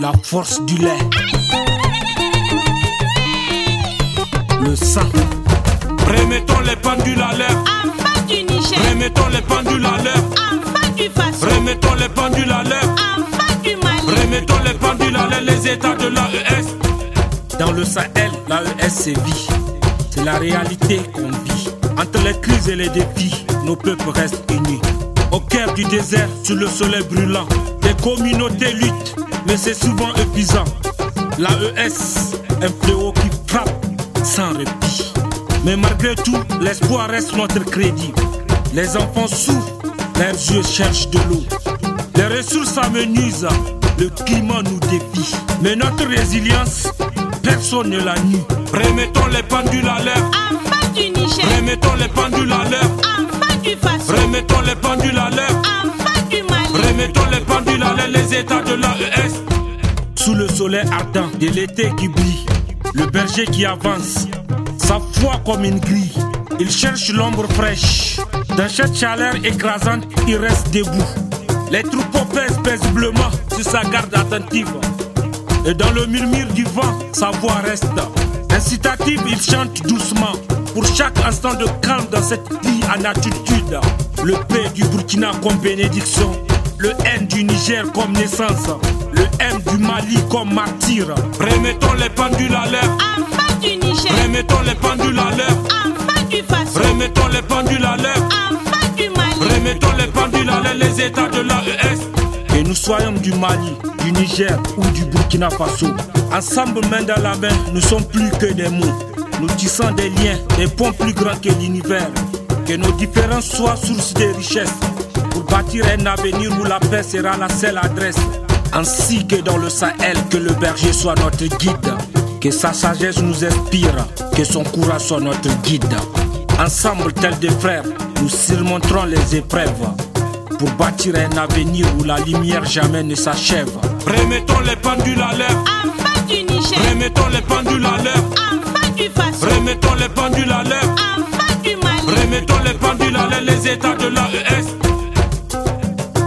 la force du lait. Le sang. Remettons les pendules à l'heure. Enfants du Niger. Remettons les pendules à l'heure. Enfants du Faso. Remettons les pendules à l'heure. Enfants du Mali. Remettons les pendules à l'heure. Les états de l'AES. Dans le Sahel, l'AES sévit. C'est la réalité qu'on vit. Entre les crises et les défis, nos peuples restent unis. Au cœur du désert, sous le soleil brûlant, les communautés luttent, mais c'est souvent épuisant. L'AES, un fléau qui frappe sans répit. Mais malgré tout, l'espoir reste notre crédit. Les enfants souffrent, leurs yeux cherchent de l'eau. Les ressources amenuisent, le climat nous défie. Mais notre résilience, personne ne la nie. Remettons les pendules à l'heure. Enfants du Niger. Remettons les pendules à l'heure. Enfants du Faso. Remettons les pendules à l'heure. Enfants du Mali. Remettons les pendules à l'heure. Les états de l'AES. Sous le soleil ardent de l'été qui brille, le berger qui avance, sa foi comme une grille. Il cherche l'ombre fraîche. Dans cette chaleur écrasante, il reste debout. Les troupeaux pèsent paisiblement sur sa garde attentive. Et dans le murmure du vent, sa voix reste incitative, il chante doucement. Pour chaque instant de calme dans cette vie en altitude, le paix du Burkina comme bénédiction, le N du Niger comme naissance, le M du Mali comme martyr. Remettons les pendules à l'heure. Enfants du Niger. Remettons les pendules à l'heure. Enfants du Faso. Remettons les pendules à l'heure. Enfants du Mali. Remettons les pendules à l'heure. Les états de l'AES. Que nous soyons du Mali, du Niger ou du Burkina Faso, ensemble main dans la main, nous sommes plus que des mots. Nous tissons des liens, des ponts plus grands que l'univers. Que nos différences soient source de richesse, pour bâtir un avenir où la paix sera la seule adresse. Ainsi que dans le Sahel, que le berger soit notre guide. Que sa sagesse nous inspire, que son courage soit notre guide. Ensemble, tels des frères, nous surmonterons les épreuves, pour bâtir un avenir où la lumière jamais ne s'achève. Remettons les pendules à l'heure. Enfants du Niger. Remettons les pendules à l'heure. Enfants du Faso. Remettons les pendules à l'heure. Enfants du Mali. Remettons les pendules à l'heure. Les états de l'AES.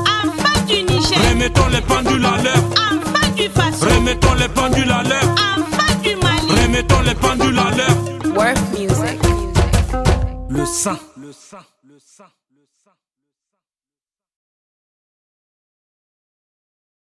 Enfants du Niger. Remettons les pendules à l'heure. Enfants du Faso. Remettons les pendules à l'heure. Enfants du Mali. Remettons les pendules à l'heure. Worth music. Le sang.